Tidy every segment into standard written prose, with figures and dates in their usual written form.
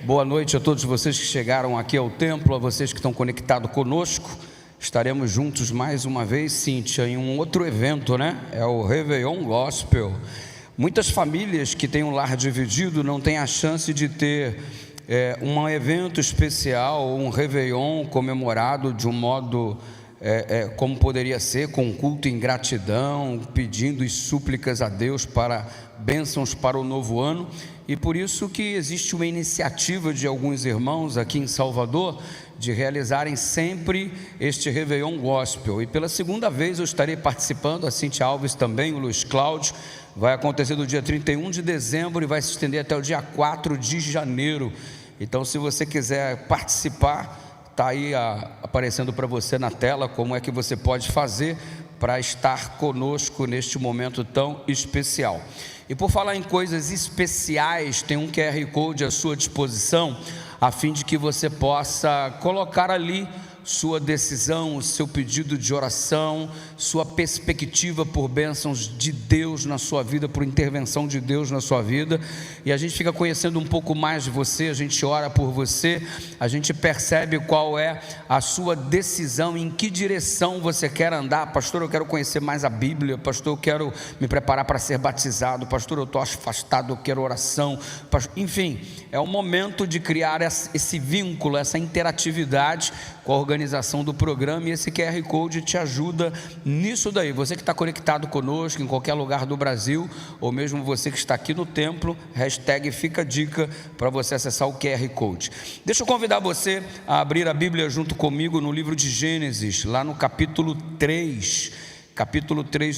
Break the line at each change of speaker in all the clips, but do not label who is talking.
Boa noite a todos vocês que chegaram aqui ao templo, a vocês que estão conectados conosco. Estaremos juntos mais uma vez, Cíntia, em um outro evento, né? É o Réveillon Gospel. Muitas famílias que têm um lar dividido não têm a chance de ter um evento especial, um Réveillon comemorado de um modo como poderia ser, com culto em gratidão, pedindo e súplicas a Deus para bênçãos para o novo ano. E por isso que existe uma iniciativa de alguns irmãos aqui em Salvador de realizarem sempre este Réveillon Gospel. E pela segunda vez eu estarei participando, a Cíntia Alves também, o Luiz Cláudio. Vai acontecer do dia 31 de dezembro e vai se estender até o dia 4 de janeiro. Então, se você quiser participar, está aí aparecendo para você na tela como é que você pode fazer para estar conosco neste momento tão especial. E por falar em coisas especiais, tem um QR Code à sua disposição, a fim de que você possa colocar ali sua decisão, o seu pedido de oração, sua perspectiva por bênçãos de Deus na sua vida, por intervenção de Deus na sua vida. E a gente fica conhecendo um pouco mais de você, a gente ora por você, a gente percebe qual é a sua decisão, em que direção você quer andar. Pastor, eu quero conhecer mais a Bíblia. Pastor, eu quero me preparar para ser batizado. Pastor, eu estou afastado, eu quero oração. Enfim, é o momento de criar esse vínculo, essa interatividade com a organização do programa, e esse QR Code te ajuda nisso daí. Você que está conectado conosco em qualquer lugar do Brasil, ou mesmo você que está aqui no templo, hashtag fica a dica para você acessar o QR Code. Deixa eu convidar você a abrir a Bíblia junto comigo no livro de Gênesis, lá no capítulo 3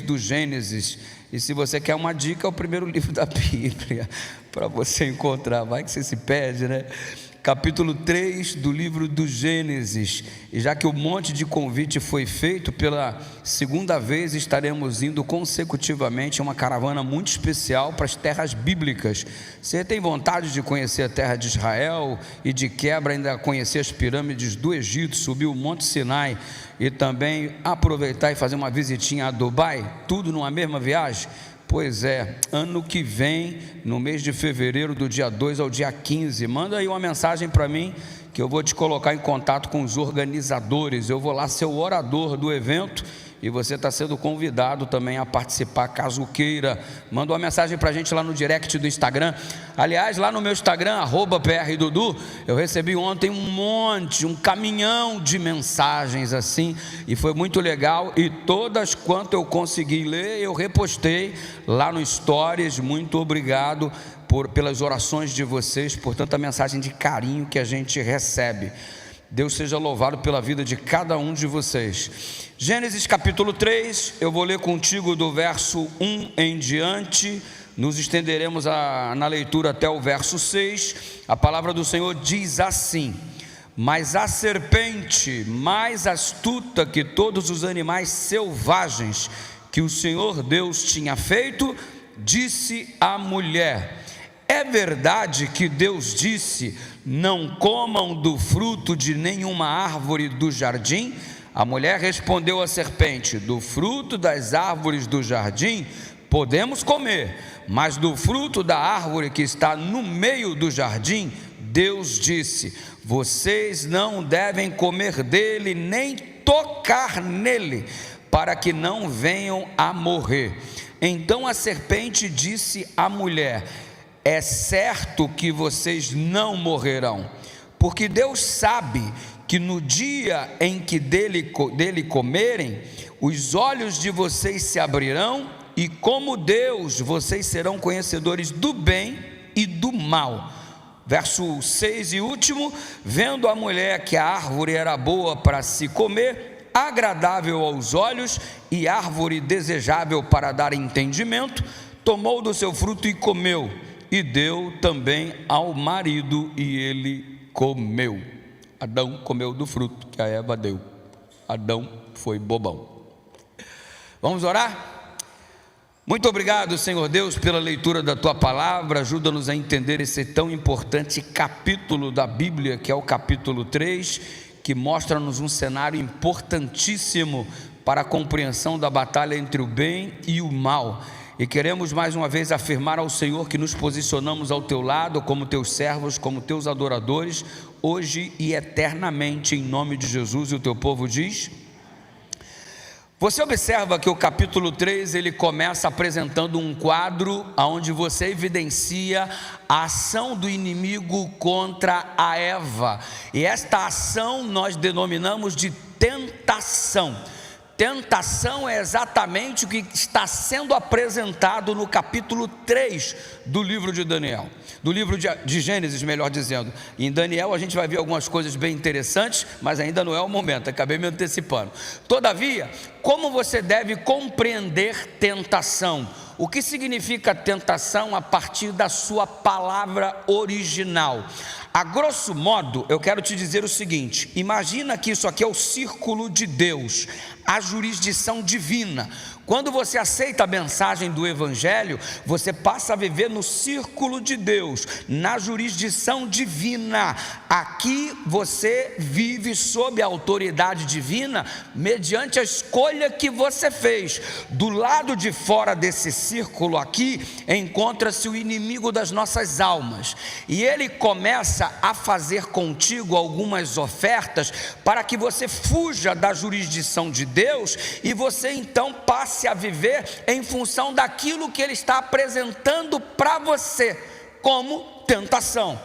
do Gênesis. E se você quer uma dica, é o primeiro livro da Bíblia para você encontrar. Vai que você se perde, né? Capítulo 3 do livro do Gênesis. E já que um monte de convite foi feito, pela segunda vez estaremos indo consecutivamente a uma caravana muito especial para as terras bíblicas. Você tem vontade de conhecer a terra de Israel e de quebra ainda conhecer as pirâmides do Egito, subir o Monte Sinai e também aproveitar e fazer uma visitinha a Dubai, tudo numa mesma viagem? Pois é, ano que vem, no mês de fevereiro, do dia 2 ao dia 15, manda aí uma mensagem para mim, que eu vou te colocar em contato com os organizadores. Eu vou lá ser o orador do evento, e você está sendo convidado também a participar, caso queira. Manda uma mensagem para a gente lá no direct do Instagram. Aliás, lá no meu Instagram, @PRDudu, eu recebi ontem um caminhão de mensagens assim, e foi muito legal, e todas quanto eu consegui ler, eu repostei lá no Stories. Muito obrigado pelas orações de vocês, por tanta mensagem de carinho que a gente recebe. Deus seja louvado pela vida de cada um de vocês. Gênesis capítulo 3, eu vou ler contigo do verso 1 em diante, nos estenderemos na leitura até o verso 6. A palavra do Senhor diz assim: mas a serpente, mais astuta que todos os animais selvagens que o Senhor Deus tinha feito, disse à mulher: é verdade que Deus disse: não comam do fruto de nenhuma árvore do jardim? A mulher respondeu à serpente: do fruto das árvores do jardim podemos comer, mas do fruto da árvore que está no meio do jardim, Deus disse: vocês não devem comer dele, nem tocar nele, para que não venham a morrer. Então a serpente disse à mulher: é certo que vocês não morrerão, porque Deus sabe que no dia em que dele comerem, os olhos de vocês se abrirão, e como Deus, vocês serão conhecedores do bem e do mal. Verso 6 e último: vendo a mulher que a árvore era boa para se comer, agradável aos olhos, e árvore desejável para dar entendimento, tomou do seu fruto e comeu, e deu também ao marido, e ele comeu. Adão comeu do fruto que a Eva deu. Adão foi bobão. Vamos orar? Muito obrigado, Senhor Deus, pela leitura da Tua palavra. Ajuda-nos a entender esse tão importante capítulo da Bíblia, que é o capítulo 3, que mostra-nos um cenário importantíssimo para a compreensão da batalha entre o bem e o mal. e queremos mais uma vez afirmar ao Senhor que nos posicionamos ao teu lado como teus servos, como teus adoradores, hoje e eternamente, em nome de Jesus. E o teu povo diz: você observa que o capítulo 3, ele começa apresentando um quadro onde você evidencia a ação do inimigo contra a Eva, e esta ação nós denominamos de tentação. Tentação é exatamente o que está sendo apresentado no capítulo 3 do livro de Daniel, do livro de Gênesis, melhor dizendo. Em Daniel a gente vai ver algumas coisas bem interessantes, mas ainda não é o momento, acabei me antecipando. Todavia, como você deve compreender tentação? O que significa tentação a partir da sua palavra original? A grosso modo, eu quero te dizer o seguinte: imagina que isso aqui é o círculo de Deus, a jurisdição divina. Quando você aceita a mensagem do Evangelho, você passa a viver no círculo de Deus, na jurisdição divina. Aqui você vive sob a autoridade divina, mediante a escolha que você fez. Do lado de fora desse círculo aqui, encontra-se o inimigo das nossas almas, e ele começa a fazer contigo algumas ofertas, para que você fuja da jurisdição de Deus, e você então passe a viver em função daquilo que ele está apresentando para você, como tentação.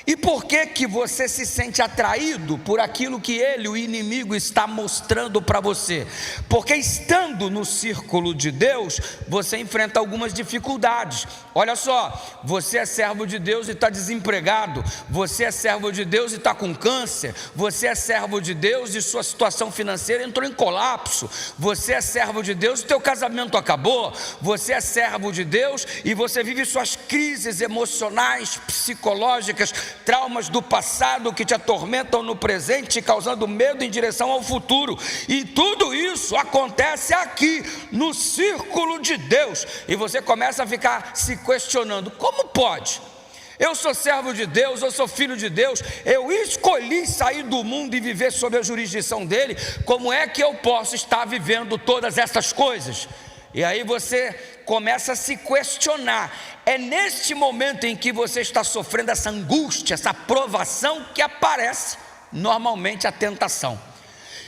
E por que você se sente atraído por aquilo que ele, o inimigo, está mostrando para você? Porque estando no círculo de Deus, você enfrenta algumas dificuldades. Olha só, você é servo de Deus e está desempregado, você é servo de Deus e está com câncer, você é servo de Deus e sua situação financeira entrou em colapso, você é servo de Deus e teu casamento acabou, você é servo de Deus e você vive suas crises emocionais, psicológicas, traumas do passado que te atormentam no presente, causando medo em direção ao futuro, e tudo isso acontece aqui no círculo de Deus, e você começa a ficar se questionando: como pode? Eu sou servo de Deus, eu sou filho de Deus, eu escolhi sair do mundo e viver sob a jurisdição dele, como é que eu posso estar vivendo todas essas coisas? E aí você começa a se questionar. É neste momento em que você está sofrendo essa angústia, essa provação, que aparece normalmente a tentação.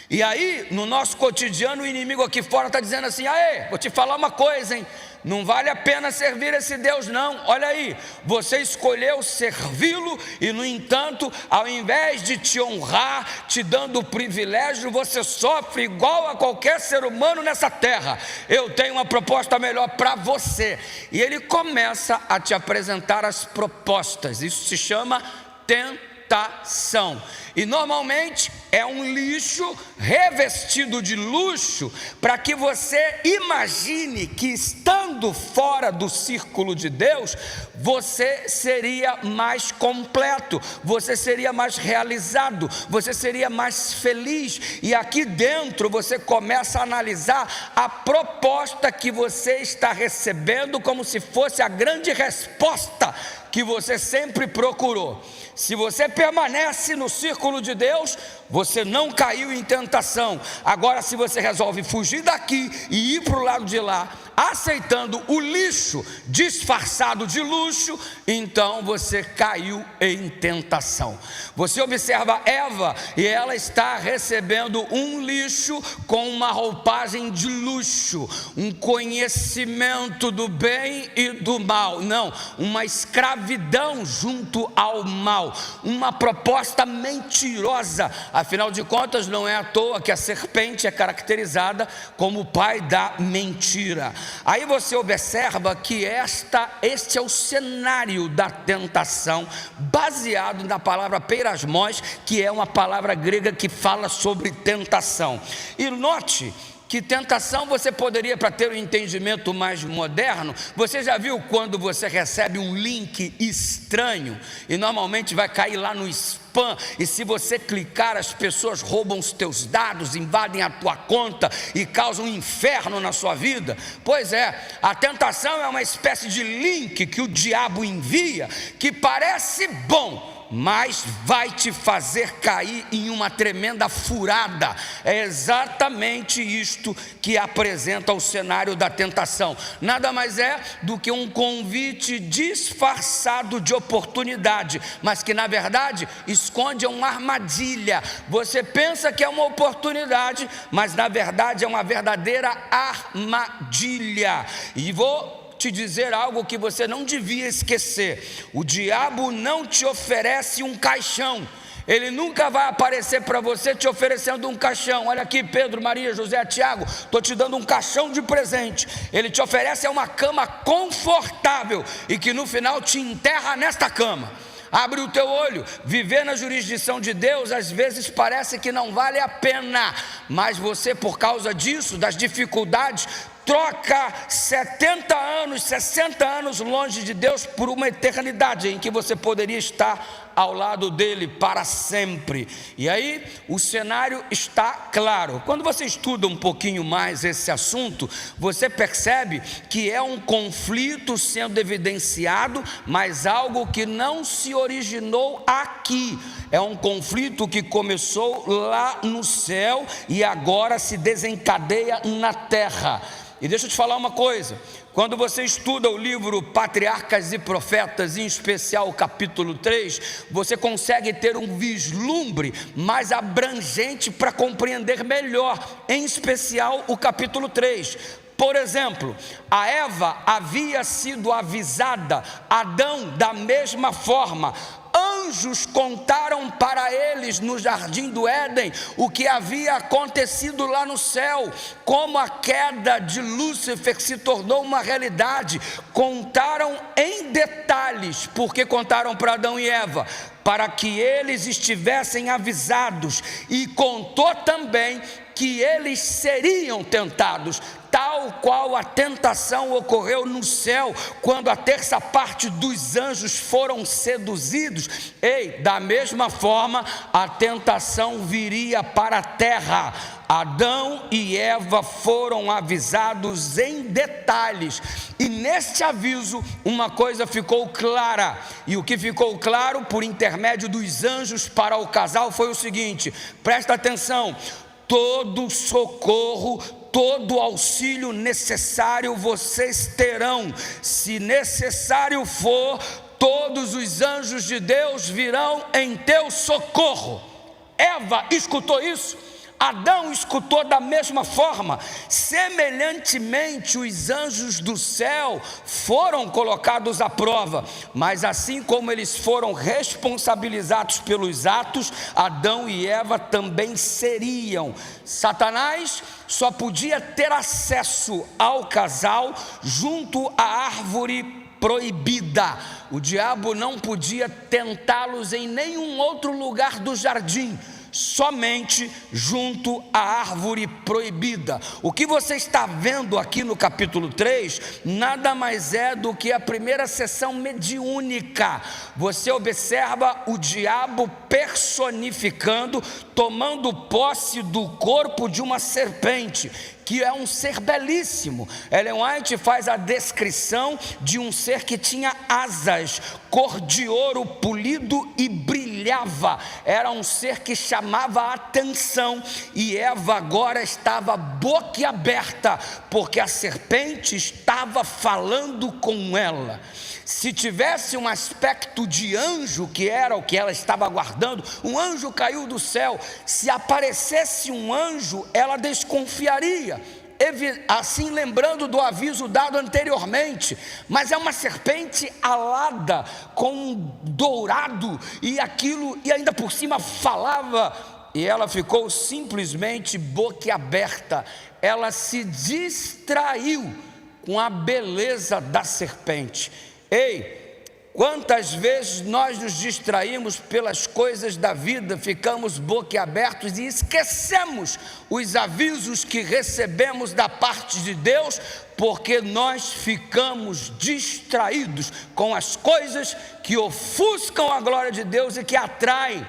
E aí, no nosso cotidiano, o inimigo aqui fora está dizendo assim: aê, vou te falar uma coisa, hein? Não vale a pena servir esse Deus não, olha aí, você escolheu servi-lo e no entanto, ao invés de te honrar, te dando o privilégio, você sofre igual a qualquer ser humano nessa terra. Eu tenho uma proposta melhor para você. E ele começa a te apresentar as propostas, isso se chama tentação. E normalmente é um lixo revestido de luxo, para que você imagine que estando fora do círculo de Deus, você seria mais completo, você seria mais realizado, você seria mais feliz. E aqui dentro você começa a analisar a proposta que você está recebendo como se fosse a grande resposta que você sempre procurou. Se você permanece no círculo de Deus, você não caiu em tentação. Agora, se você resolve fugir daqui e ir para o lado de lá, aceitando o lixo disfarçado de luxo, então você caiu em tentação. Você observa Eva, e ela está recebendo um lixo com uma roupagem de luxo, um conhecimento do bem e do mal, não, uma escravidão junto ao mal, uma proposta mentirosa. Afinal de contas, não é à toa que a serpente é caracterizada como o pai da mentira. Aí você observa que este é o cenário da tentação, baseado na palavra peirasmos, que é uma palavra grega que fala sobre tentação. E note que tentação você poderia, para ter um entendimento mais moderno, você já viu quando você recebe um link estranho e normalmente vai cair lá no spam, e se você clicar, as pessoas roubam os teus dados, invadem a tua conta e causam um inferno na sua vida? Pois é, a tentação é uma espécie de link que o diabo envia, que parece bom, mas vai te fazer cair em uma tremenda furada. É exatamente isto que apresenta o cenário da tentação. Nada mais é do que um convite disfarçado de oportunidade, mas que na verdade esconde uma armadilha. Você pensa que é uma oportunidade, mas na verdade é uma verdadeira armadilha. E vou te dizer algo que você não devia esquecer: o diabo não te oferece um caixão. Ele nunca vai aparecer para você te oferecendo um caixão. Olha aqui, Pedro, Maria, José, Tiago, estou te dando um caixão de presente. Ele te oferece uma cama confortável e que no final te enterra nesta cama. Abre o teu olho. Viver na jurisdição de Deus às vezes parece que não vale a pena, mas você, por causa disso, das dificuldades, troca 70 anos, 60 anos longe de Deus por uma eternidade em que você poderia estar ao lado dele para sempre. E aí o cenário está claro. Quando você estuda um pouquinho mais esse assunto, você percebe que é um conflito sendo evidenciado, mas algo que não se originou aqui. É um conflito que começou lá no céu e agora se desencadeia na terra. E deixa eu te falar uma coisa: quando você estuda o livro Patriarcas e Profetas, em especial o capítulo 3, você consegue ter um vislumbre mais abrangente para compreender melhor, em especial o capítulo 3. Por exemplo, a Eva havia sido avisada, Adão da mesma forma. Anjos contaram para eles no jardim do Éden o que havia acontecido lá no céu, como a queda de Lúcifer se tornou uma realidade. Contaram em detalhes, porque contaram para Adão e Eva, para que eles estivessem avisados, e contou também que eles seriam tentados, tal qual a tentação ocorreu no céu, quando a terça parte dos anjos foram seduzidos. Da mesma forma, a tentação viria para a terra. Adão e Eva foram avisados em detalhes, e neste aviso uma coisa ficou clara, e o que ficou claro por intermédio dos anjos para o casal foi o seguinte: presta atenção, todo socorro, todo auxílio necessário vocês terão. Se necessário for, todos os anjos de Deus virão em teu socorro. Eva escutou isso, Adão escutou da mesma forma. Semelhantemente, os anjos do céu foram colocados à prova, mas assim como eles foram responsabilizados pelos atos, Adão e Eva também seriam. Satanás só podia ter acesso ao casal junto à árvore proibida. O diabo não podia tentá-los em nenhum outro lugar do jardim, somente junto à árvore proibida. O que você está vendo aqui no capítulo 3 nada mais é do que a primeira sessão mediúnica. Você observa o diabo personificando, tomando posse do corpo de uma serpente, que é um ser belíssimo. Ellen White faz a descrição de um ser que tinha asas, cor de ouro polido e brilhava. Era um ser que chamava a atenção, e Eva agora estava boquiaberta, porque a serpente estava falando com ela. Se tivesse um aspecto de anjo, que era o que ela estava aguardando, um anjo caiu do céu. Se aparecesse um anjo, ela desconfiaria, assim lembrando do aviso dado anteriormente. Mas é uma serpente alada, com um dourado, e aquilo, e ainda por cima falava, e ela ficou simplesmente boquiaberta. Ela se distraiu com a beleza da serpente. Quantas vezes nós nos distraímos pelas coisas da vida, ficamos boquiabertos e esquecemos os avisos que recebemos da parte de Deus, porque nós ficamos distraídos com as coisas que ofuscam a glória de Deus e que atraem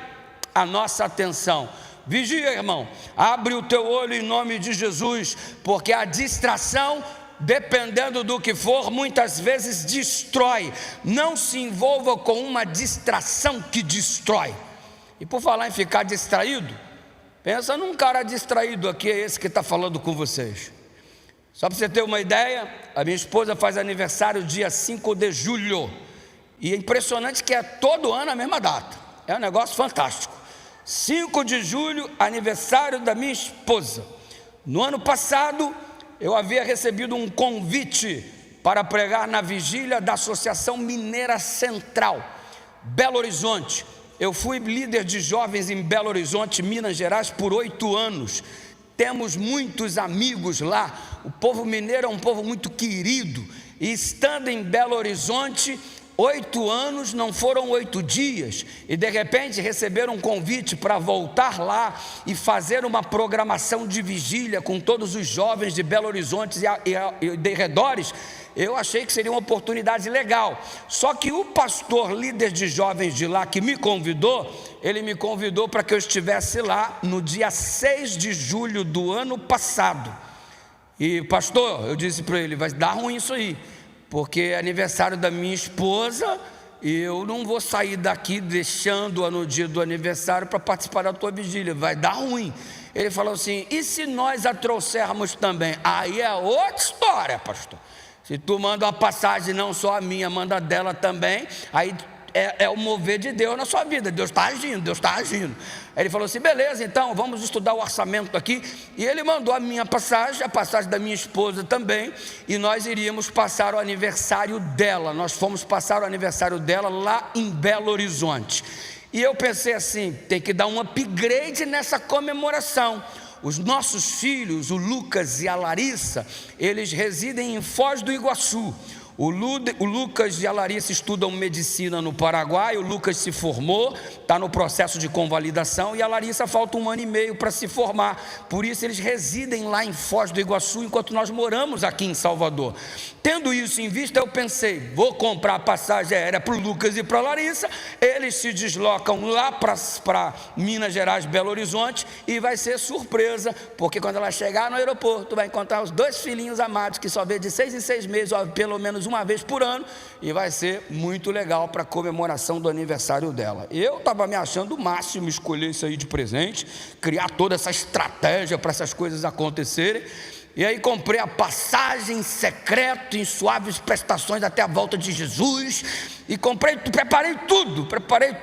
a nossa atenção. Vigia, irmão, abre o teu olho em nome de Jesus, porque a distração dependendo do que for, muitas vezes destrói. Não se envolva com uma distração que destrói. E por falar em ficar distraído, pensa num cara distraído aqui, é esse que está falando com vocês. Só para você ter uma ideia, a minha esposa faz aniversário dia 5 de julho. E é impressionante que é todo ano a mesma data. É um negócio fantástico. 5 de julho, aniversário da minha esposa. No ano passado, eu havia recebido um convite para pregar na vigília da Associação Mineira Central, Belo Horizonte. Eu fui líder de jovens em Belo Horizonte, Minas Gerais, por 8 anos. Temos muitos amigos lá. O povo mineiro é um povo muito querido. E estando em Belo Horizonte, 8 anos não foram 8 dias, e de repente receberam um convite para voltar lá e fazer uma programação de vigília com todos os jovens de Belo Horizonte e de redores. Eu achei que seria uma oportunidade legal, só que o pastor líder de jovens de lá que me convidou, ele me convidou para que eu estivesse lá no dia 6 de julho do ano passado. E pastor, eu disse para ele, vai dar ruim isso aí, porque é aniversário da minha esposa e eu não vou sair daqui deixando-a no dia do aniversário para participar da tua vigília, vai dar ruim. Ele falou assim, e se nós a trouxermos também? Aí é outra história, pastor. Se tu manda uma passagem, não só a minha, manda a dela também, aí é o mover de Deus na sua vida, Deus está agindo, Deus está agindo. Aí ele falou assim, beleza, então vamos estudar o orçamento aqui, e ele mandou a minha passagem, a passagem da minha esposa também, e nós iríamos passar o aniversário dela, nós fomos passar o aniversário dela lá em Belo Horizonte, e eu pensei assim, tem que dar um upgrade nessa comemoração. Os nossos filhos, o Lucas e a Larissa, eles residem em Foz do Iguaçu. O Lucas e a Larissa estudam medicina no Paraguai. O Lucas se formou, está no processo de convalidação, e a Larissa falta 1 ano e meio para se formar. Por isso eles residem lá em Foz do Iguaçu, enquanto nós moramos aqui em Salvador. Tendo isso em vista, eu pensei, vou comprar a passagem aérea para o Lucas e para a Larissa, eles se deslocam lá para Minas Gerais, Belo Horizonte, e vai ser surpresa, porque quando ela chegar no aeroporto, vai encontrar os 2 filhinhos amados, que só vê de 6 em 6 meses, ó, pelo menos uma vez por ano, e vai ser muito legal para a comemoração do aniversário dela. Eu estava me achando o máximo escolher isso aí de presente, criar toda essa estratégia para essas coisas acontecerem, e aí comprei a passagem secreta em suaves prestações até a volta de Jesus, e preparei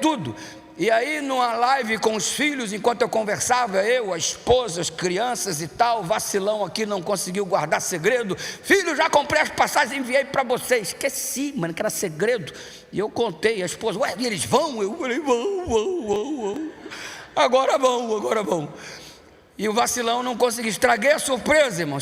tudo. E aí numa live com os filhos, enquanto eu conversava, eu, a esposa, as crianças e tal, vacilão aqui, não conseguiu guardar segredo. Filho, já comprei as passagens e enviei para vocês. Esqueci, mano, que era segredo. E eu contei, a esposa, ué, e eles vão? Eu falei, vão. Agora vão. E o vacilão não conseguiu, estraguei a surpresa, irmão,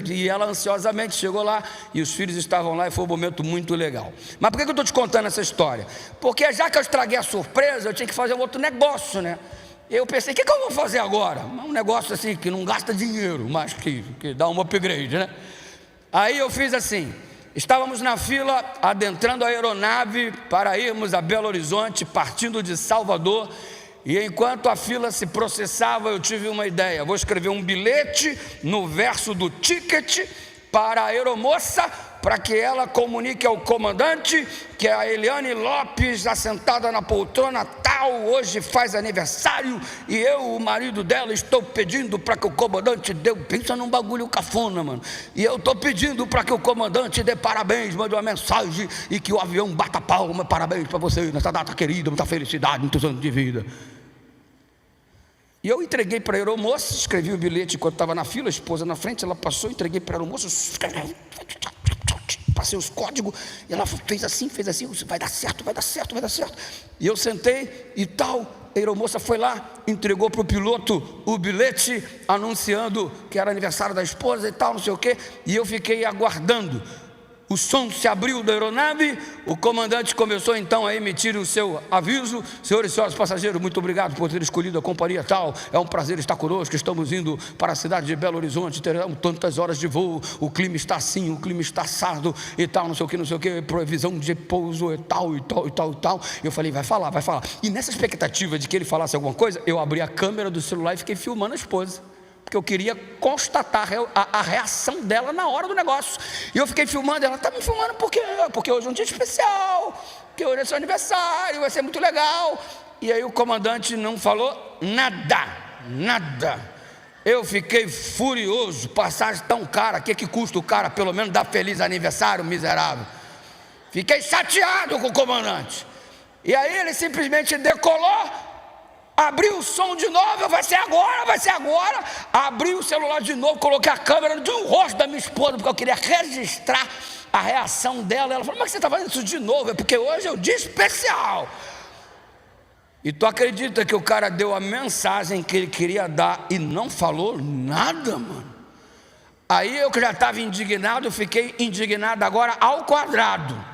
e ela ansiosamente chegou lá, e os filhos estavam lá, e foi um momento muito legal. Mas por que eu estou te contando essa história? Porque já que eu estraguei a surpresa, eu tinha que fazer um outro negócio, né? Eu pensei, o que eu vou fazer agora? Um negócio assim, que não gasta dinheiro, mas que dá um upgrade, né? Aí eu fiz assim, estávamos na fila, adentrando a aeronave, para irmos a Belo Horizonte, partindo de Salvador. E enquanto a fila se processava, eu tive uma ideia, vou escrever um bilhete no verso do ticket para a aeromoça, para que ela comunique ao comandante que a Eliane Lopes, assentada na poltrona tal, hoje faz aniversário, e eu, o marido dela, estou pedindo para que o comandante dê, pensa num bagulho cafona, mano, e eu estou pedindo para que o comandante dê parabéns, mande uma mensagem, e que o avião bata palma, parabéns para você, nessa data querida, muita felicidade, muitos anos de vida. E eu entreguei para a aeromoça, escrevi o bilhete enquanto estava na fila, a esposa na frente, ela passou, entreguei para a aeromoça, passei os códigos, e ela fez assim, vai dar certo. E eu sentei e tal, a aeromoça foi lá, entregou para o piloto o bilhete, anunciando que era aniversário da esposa e tal, não sei o quê, e eu fiquei aguardando. O som se abriu da aeronave, o comandante começou então a emitir o seu aviso: senhores e senhores passageiros, muito obrigado por ter escolhido a companhia tal, é um prazer estar conosco, estamos indo para a cidade de Belo Horizonte, teremos tantas horas de voo, o clima está assim, o clima está assado e tal, não sei o que, previsão de pouso e tal. Eu falei, vai falar, e nessa expectativa de que ele falasse alguma coisa, eu abri a câmera do celular e fiquei filmando a esposa, porque eu queria constatar a reação dela na hora do negócio. E eu fiquei filmando, ela está me filmando por quê? Porque hoje é um dia especial, porque hoje é seu aniversário, vai ser muito legal. E aí o comandante não falou nada. Eu fiquei furioso, passagem tão cara, o que custa o cara pelo menos dar feliz aniversário, miserável? Fiquei chateado com o comandante. E aí ele simplesmente decolou, abriu o som de novo, vai ser agora. Abri o celular de novo, coloquei a câmera no rosto da minha esposa, porque eu queria registrar a reação dela. Ela falou: mas você está fazendo isso de novo? É porque hoje é um dia especial. E tu acredita que o cara deu a mensagem que ele queria dar e não falou nada, mano? Aí eu que já estava indignado, fiquei indignado agora ao quadrado.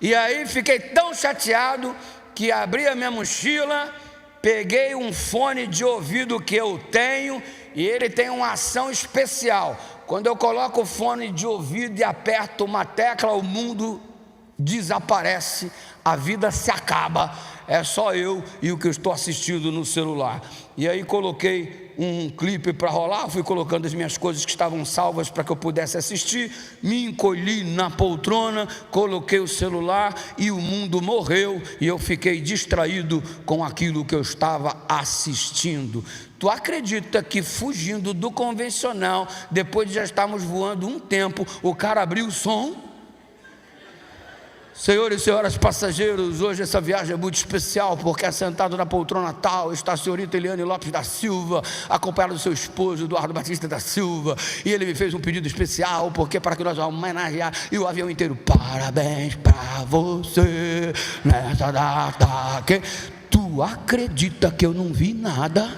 E aí fiquei tão chateado que abri a minha mochila, peguei um fone de ouvido que eu tenho, e ele tem uma ação especial. Quando eu coloco o fone de ouvido e aperto uma tecla, o mundo desaparece, a vida se acaba, é só eu e o que eu estou assistindo no celular. E aí coloquei um clipe para rolar, fui colocando as minhas coisas que estavam salvas para que eu pudesse assistir, me encolhi na poltrona, coloquei o celular e o mundo morreu, e eu fiquei distraído com aquilo que eu estava assistindo. Tu acredita que fugindo do convencional, depois de já estarmos voando um tempo, o cara abriu o som? Senhores e senhoras passageiros, hoje essa viagem é muito especial, porque sentado na poltrona tal está a senhorita Eliane Lopes da Silva, acompanhada do seu esposo Eduardo Batista da Silva, e ele me fez um pedido especial, porque para que nós vamos homenagear, e o avião inteiro: parabéns para você nessa data. Que tu acredita que eu não vi nada?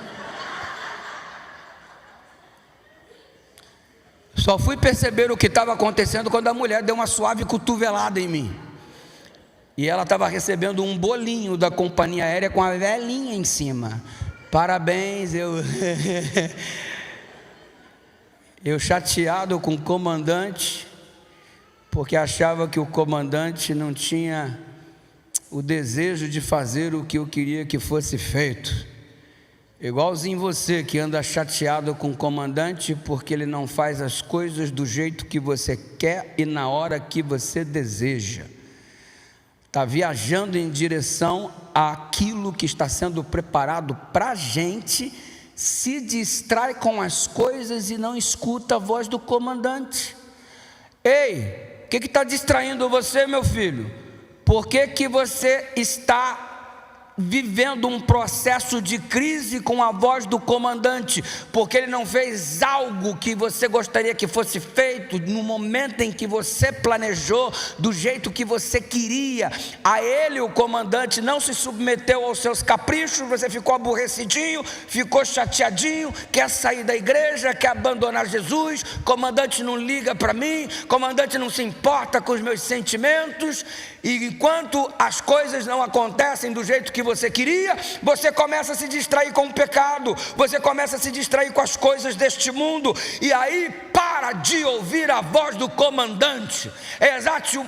Só fui perceber o que estava acontecendo quando a mulher deu uma suave cotovelada em mim. E ela estava recebendo um bolinho da companhia aérea com a velhinha em cima. Parabéns, eu chateado com o comandante, porque achava que o comandante não tinha o desejo de fazer o que eu queria que fosse feito. Igualzinho você que anda chateado com o comandante porque ele não faz as coisas do jeito que você quer e na hora que você deseja. Está viajando em direção àquilo que está sendo preparado para a gente, se distrai com as coisas e não escuta a voz do comandante. Ei, o que está distraindo você, meu filho? Por que você está vivendo um processo de crise com a voz do comandante? Porque ele não fez algo que você gostaria que fosse feito no momento em que você planejou, do jeito que você queria. A ele, o comandante, não se submeteu aos seus caprichos. Você ficou aborrecidinho, ficou chateadinho, quer sair da igreja, quer abandonar Jesus. Comandante não liga para mim, comandante não se importa com os meus sentimentos. E enquanto as coisas não acontecem do jeito que você queria, você começa a se distrair com o pecado, você começa a se distrair com as coisas deste mundo, e aí para de ouvir a voz do comandante. É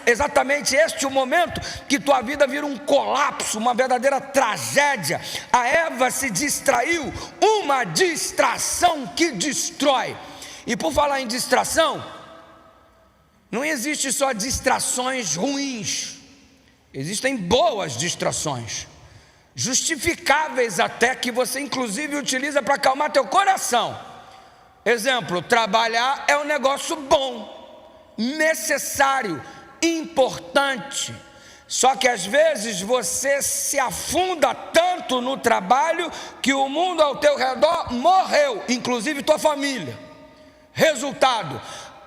exatamente este o momento que tua vida vira um colapso, uma verdadeira tragédia. A Eva se distraiu, uma distração que destrói. E por falar em distração, não existe só distrações ruins, existem boas distrações, justificáveis até, que você inclusive utiliza para acalmar teu coração. Exemplo: trabalhar é um negócio bom, necessário, importante. Só que às vezes você se afunda tanto no trabalho que o mundo ao teu redor morreu, inclusive tua família. Resultado: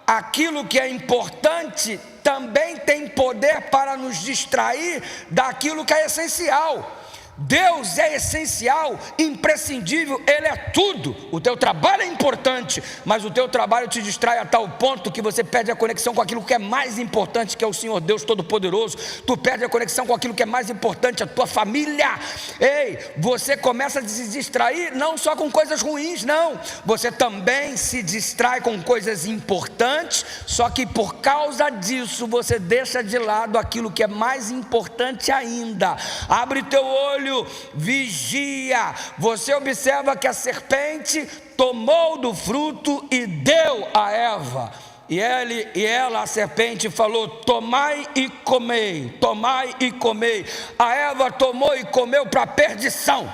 aquilo que é importante também tem poder para nos distrair daquilo que é essencial. Deus é essencial, imprescindível, Ele é tudo. O teu trabalho é importante, mas o teu trabalho te distrai a tal ponto que você perde a conexão com aquilo que é mais importante, que é o Senhor Deus Todo-Poderoso. Tu perde a conexão com aquilo que é mais importante, a tua família. Ei, você começa a se distrair não só com coisas ruins, não. Você também se distrai com coisas importantes, só que por causa disso você deixa de lado aquilo que é mais importante ainda. Abre teu olho olho, vigia. Você observa que a serpente tomou do fruto e deu a Eva. E ela, a serpente, falou: tomai e comei, tomai e comei. A Eva tomou e comeu para a perdição.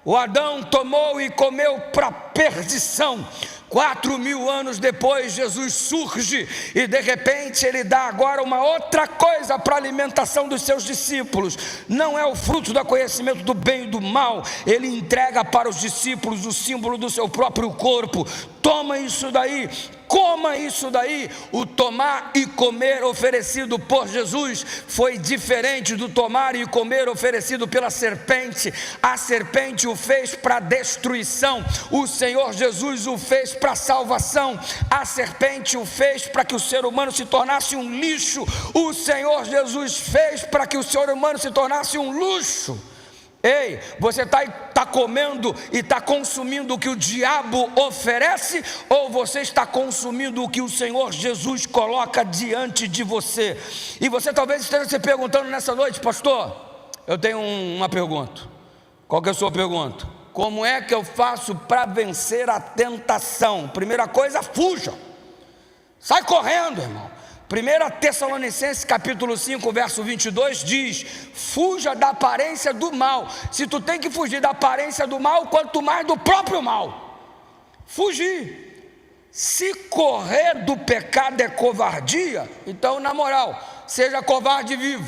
O Adão tomou e comeu para a perdição. 4.000 anos depois, Jesus surge e de repente ele dá agora uma outra coisa para a alimentação dos seus discípulos. Não é o fruto do conhecimento do bem e do mal. Ele entrega para os discípulos o símbolo do seu próprio corpo. Toma isso daí, coma isso daí. O tomar e comer oferecido por Jesus foi diferente do tomar e comer oferecido pela serpente. A serpente o fez para destruição, o Senhor Jesus o fez para salvação. A serpente o fez para que o ser humano se tornasse um lixo, o Senhor Jesus fez para que o ser humano se tornasse um luxo. Ei, você está comendo e está consumindo o que o diabo oferece, ou você está consumindo o que o Senhor Jesus coloca diante de você? E você talvez esteja se perguntando nessa noite: pastor, eu tenho uma pergunta. Qual que é a sua pergunta? Como é que eu faço para vencer a tentação? Primeira coisa, fuja. Sai correndo, irmão. 1 Tessalonicenses capítulo 5, verso 22 diz: fuja da aparência do mal. Se tu tem que fugir da aparência do mal, quanto mais do próprio mal. Fugir. Se correr do pecado é covardia, então, na moral, seja covarde e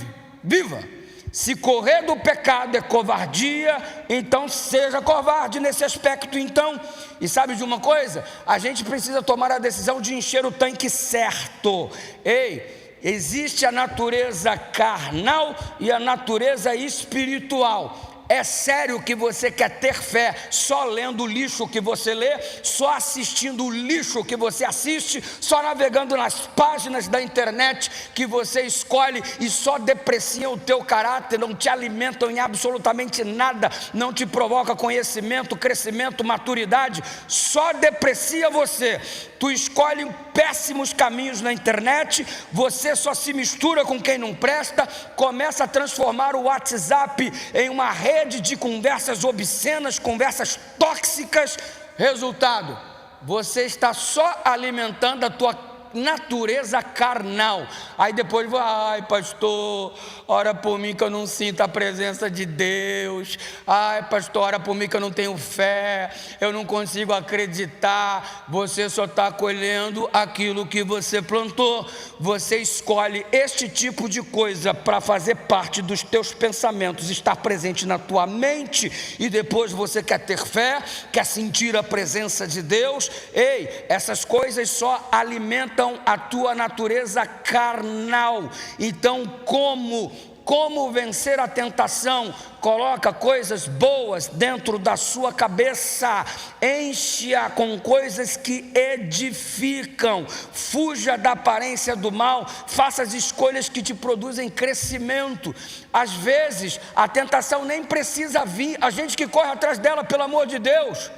viva. Se correr do pecado é covardia, então seja covarde nesse aspecto. Então, e sabe de uma coisa? A gente precisa tomar a decisão de encher o tanque certo. Ei, existe a natureza carnal e a natureza espiritual. É sério que você quer ter fé só lendo o lixo que você lê, só assistindo o lixo que você assiste, só navegando nas páginas da internet que você escolhe e só depreciam o teu caráter, não te alimentam em absolutamente nada, não te provoca conhecimento, crescimento, maturidade, só deprecia você. Tu escolhe péssimos caminhos na internet, você só se mistura com quem não presta, começa a transformar o WhatsApp em uma rede de conversas obscenas, conversas tóxicas. Resultado: você está só alimentando a tua natureza carnal. Aí depois vai: ai pastor, ora por mim que eu não sinto a presença de Deus. Ai pastor, ora por mim que eu não tenho fé, eu não consigo acreditar. Você só está colhendo aquilo que você plantou. Você escolhe este tipo de coisa para fazer parte dos teus pensamentos, estar presente na tua mente, e depois você quer ter fé, quer sentir a presença de Deus. Ei, essas coisas só alimentam a tua natureza carnal. Então, como vencer a tentação? Coloca coisas boas dentro da sua cabeça, enche-a com coisas que edificam, fuja da aparência do mal, faça as escolhas que te produzem crescimento. Às vezes a tentação nem precisa vir, a gente que corre atrás dela, pelo amor de Deus.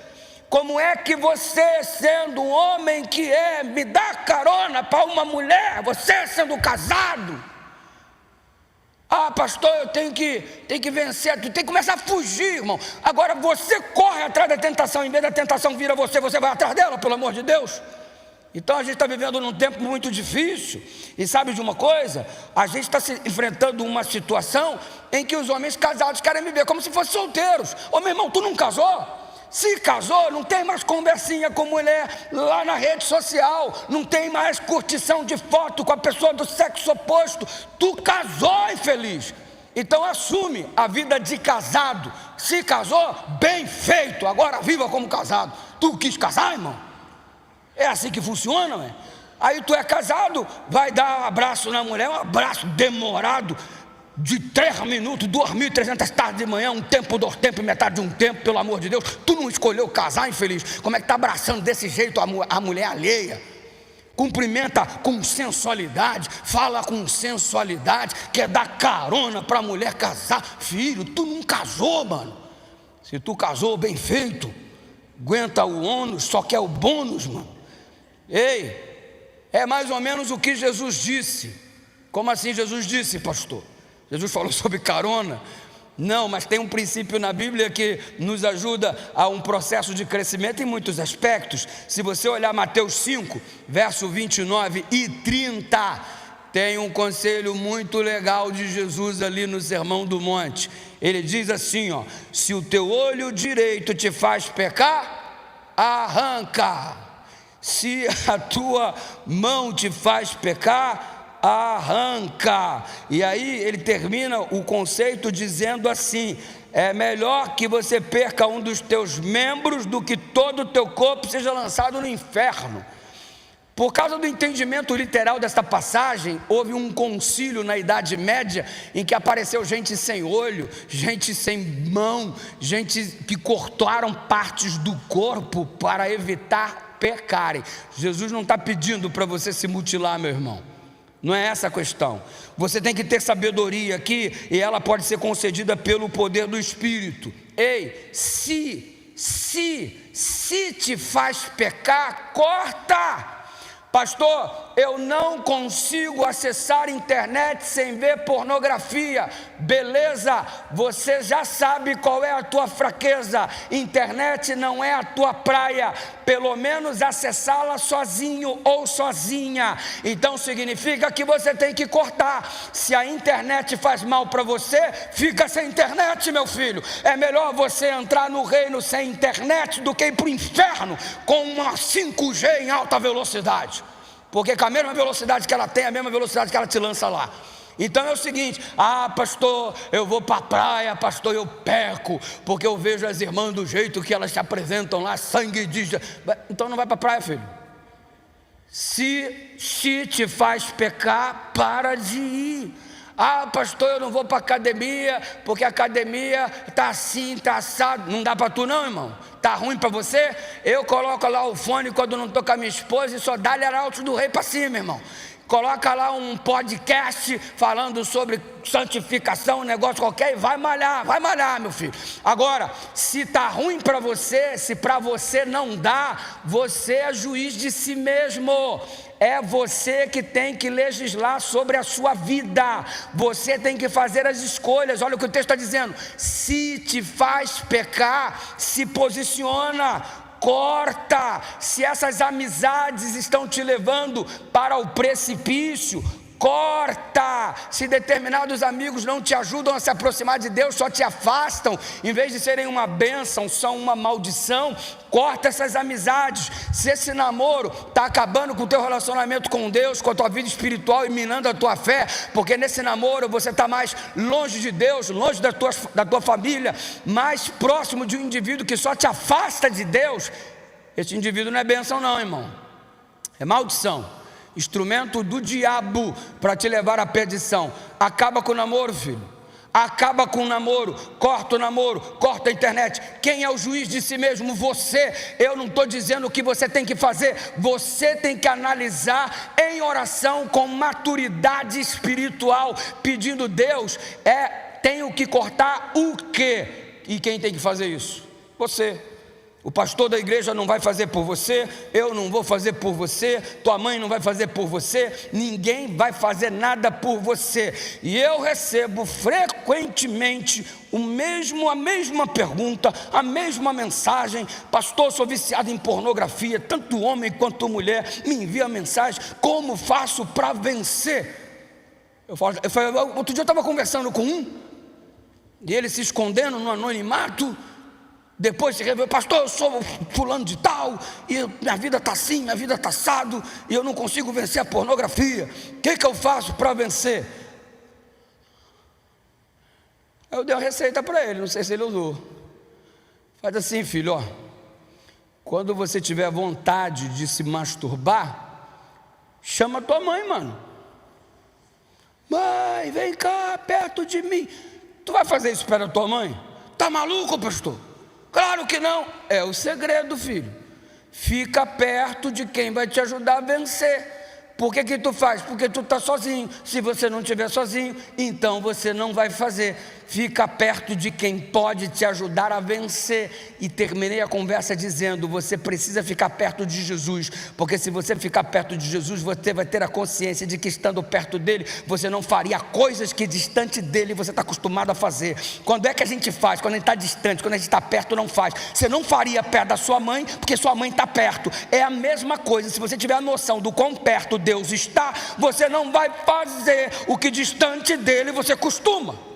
Como é que você, sendo um homem que me dá carona para uma mulher, você sendo casado? Ah pastor, eu tenho que vencer, tu tem que começar a fugir, irmão. Agora você corre atrás da tentação, em vez da tentação vir a você, você vai atrás dela, pelo amor de Deus. Então a gente está vivendo num tempo muito difícil. E sabe de uma coisa? A gente está se enfrentando uma situação em que os homens casados querem viver como se fossem solteiros. Ô meu irmão, tu não casou? Se casou, não tem mais conversinha com mulher lá na rede social, não tem mais curtição de foto com a pessoa do sexo oposto. Tu casou, infeliz. Então assume a vida de casado. Se casou, bem feito, agora viva como casado. Tu quis casar, irmão? É assim que funciona, ué? Aí tu é casado, vai dar um abraço na mulher, um abraço demorado de 3 minutos, 2.300 tardes de manhã, um tempo, 2 tempos, metade de um tempo, pelo amor de Deus. Tu não escolheu casar, infeliz. Como é que está abraçando desse jeito a mulher alheia? Cumprimenta com sensualidade, fala com sensualidade, quer dar carona para a mulher casar. Filho, tu não casou, mano. Se tu casou, bem feito. Aguenta o ônus, só quer o bônus, mano. Ei, é mais ou menos o que Jesus disse. Como assim Jesus disse, pastor? Jesus falou sobre carona. Não, mas tem um princípio na Bíblia que nos ajuda a um processo de crescimento em muitos aspectos. Se você olhar Mateus 5, verso 29 e 30, tem um conselho muito legal de Jesus ali no Sermão do Monte. Ele diz assim, ó: se o teu olho direito te faz pecar, arranca. Se a tua mão te faz pecar, arranca. E aí ele termina o conceito dizendo assim: é melhor que você perca um dos teus membros do que todo o teu corpo seja lançado no inferno. Por causa do entendimento literal desta passagem, houve um concílio na Idade Média em que apareceu gente sem olho, gente sem mão, gente que cortaram partes do corpo para evitar pecarem. Jesus não está pedindo para você se mutilar, meu irmão. Não é essa a questão. Você tem que ter sabedoria aqui, e ela pode ser concedida pelo poder do Espírito. Ei, se te faz pecar, corta. Pastor, eu não consigo acessar a internet sem ver pornografia. Beleza, você já sabe qual é a tua fraqueza. Internet não é a tua praia. Pelo menos acessá-la sozinho ou sozinha. Então significa que você tem que cortar. Se a internet faz mal para você, fica sem internet, meu filho. É melhor você entrar no reino sem internet do que ir para o inferno com uma 5G em alta velocidade. Porque com a mesma velocidade que ela tem, a mesma velocidade que ela te lança lá. Então é o seguinte: pastor, eu vou para a praia, pastor, eu peco, porque eu vejo as irmãs do jeito que elas se apresentam lá, sangue de... Então não vai para a praia, filho. Se te faz pecar, para de ir. Pastor, eu não vou para a academia, porque a academia está assim, está assado. Não dá para tu não, irmão? Está ruim para você? Eu coloco lá o fone quando não estou com a minha esposa e só dá-lhe arauto do rei para cima, irmão. Coloca lá um podcast falando sobre santificação, um negócio qualquer, e vai malhar, meu filho. Agora, se está ruim para você, se para você não dá, você é juiz de si mesmo. É você que tem que legislar sobre a sua vida. Você tem que fazer as escolhas. Olha o que o texto está dizendo: se te faz pecar, se posiciona, corta. Se essas amizades estão te levando para o precipício, corta. Se determinados amigos não te ajudam a se aproximar de Deus, só te afastam, em vez de serem uma bênção, são uma maldição, corta essas amizades. Se esse namoro está acabando com o teu relacionamento com Deus, com a tua vida espiritual e minando a tua fé, porque nesse namoro você está mais longe de Deus, longe da tua família, mais próximo de um indivíduo que só te afasta de Deus, esse indivíduo não é bênção não, irmão, é maldição. Instrumento do diabo para te levar à perdição. Acaba com o namoro, filho. Acaba com o namoro. Corta o namoro, corta a internet. Quem é o juiz de si mesmo? Você. Eu não estou dizendo o que você tem que fazer. Você tem que analisar em oração com maturidade espiritual, pedindo: Deus, tenho que cortar o quê? E quem tem que fazer isso? Você. O pastor da igreja não vai fazer por você, eu não vou fazer por você, tua mãe não vai fazer por você, ninguém vai fazer nada por você. E eu recebo frequentemente a mesma pergunta, a mesma mensagem: pastor, sou viciado em pornografia, tanto homem quanto mulher me envia a mensagem, como faço para vencer? Outro dia eu estava conversando com um, e ele se escondendo no anonimato. Depois se revelou: pastor, eu sou fulano de tal, e minha vida está assim, minha vida está assado, e eu não consigo vencer a pornografia. O que eu faço para vencer? Eu dei uma receita para ele, não sei se ele usou. Faz assim, filho, quando você tiver vontade de se masturbar, chama tua mãe, mano. Mãe, vem cá, perto de mim. Tu vai fazer isso para a tua mãe? Tá maluco, pastor? Claro que não. É o segredo, filho. Fica perto de quem vai te ajudar a vencer. Por que tu faz? Porque tu está sozinho. Se você não estiver sozinho, então você não vai fazer. fica perto de quem pode te ajudar a vencer. E terminei a conversa dizendo: você precisa ficar perto de Jesus, porque se você ficar perto de Jesus, você vai ter a consciência de que estando perto dele, você não faria coisas que distante dele você está acostumado a fazer. Quando é que a gente faz? Quando a gente está distante, quando a gente está perto, não faz. Você não faria perto da sua mãe, porque sua mãe está perto. É a mesma coisa, se você tiver a noção do quão perto Deus está, você não vai fazer o que distante dele você costuma.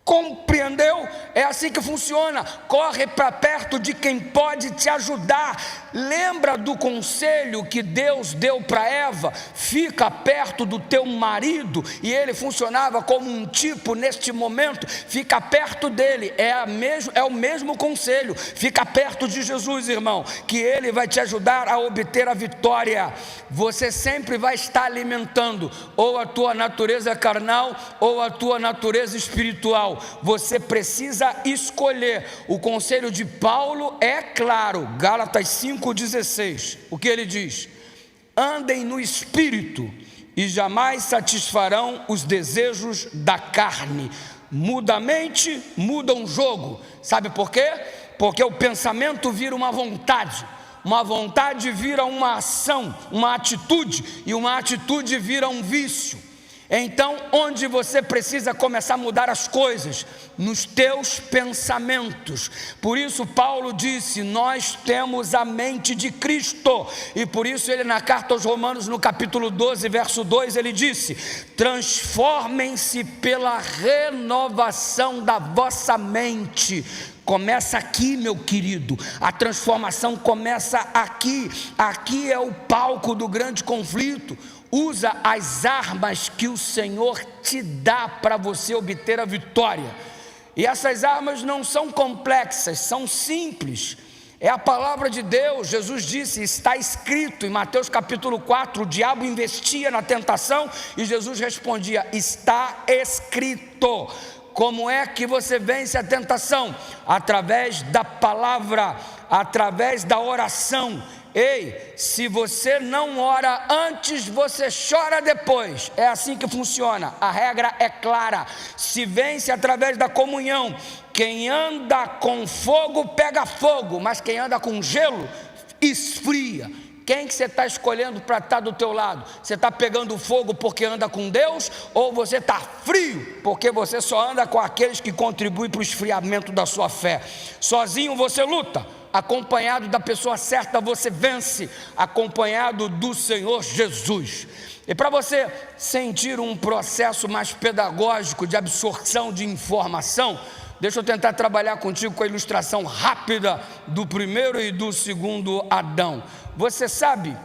Compreendeu? É assim que funciona. Corre para perto de quem pode te ajudar. Lembra do conselho que Deus deu para Eva? Fica perto do teu marido. E ele funcionava como um tipo neste momento. Fica perto dele. É o mesmo conselho. Fica perto de Jesus, irmão, que ele vai te ajudar a obter a vitória. Você sempre vai estar alimentando ou a tua natureza carnal ou a tua natureza espiritual. Você precisa escolher. O conselho de Paulo é claro, Gálatas 5,16. O que ele diz? Andem no Espírito e jamais satisfarão os desejos da carne. Muda a mente, muda um jogo. Sabe por quê? Porque o pensamento vira uma vontade vira uma ação, uma atitude, e uma atitude vira um vício. Então, onde você precisa começar a mudar as coisas? Nos teus pensamentos. Por isso Paulo disse: nós temos a mente de Cristo. E por isso ele, na carta aos Romanos, no capítulo 12, verso 2, ele disse: transformem-se pela renovação da vossa mente. Começa aqui, meu querido. A transformação começa aqui. Aqui é o palco do grande conflito. Usa as armas que o Senhor te dá para você obter a vitória. E essas armas não são complexas, são simples. É a palavra de Deus. Jesus disse: está escrito. Em Mateus capítulo 4, o diabo investia na tentação e Jesus respondia: está escrito. Como é que você vence a tentação? Através da palavra, através da oração. Ei, se você não ora antes, você chora depois. É assim que funciona. A regra é clara. Se vence através da comunhão. Quem anda com fogo pega fogo, mas quem anda com gelo esfria. Quem que você está escolhendo para estar do teu lado? Você está pegando fogo porque anda com Deus, ou você está frio porque você só anda com aqueles que contribuem para o esfriamento da sua fé? Sozinho você luta, acompanhado da pessoa certa você vence, acompanhado do Senhor Jesus. E para você sentir um processo mais pedagógico de absorção de informação, deixa eu tentar trabalhar contigo com a ilustração rápida do primeiro e do segundo Adão. Você sabe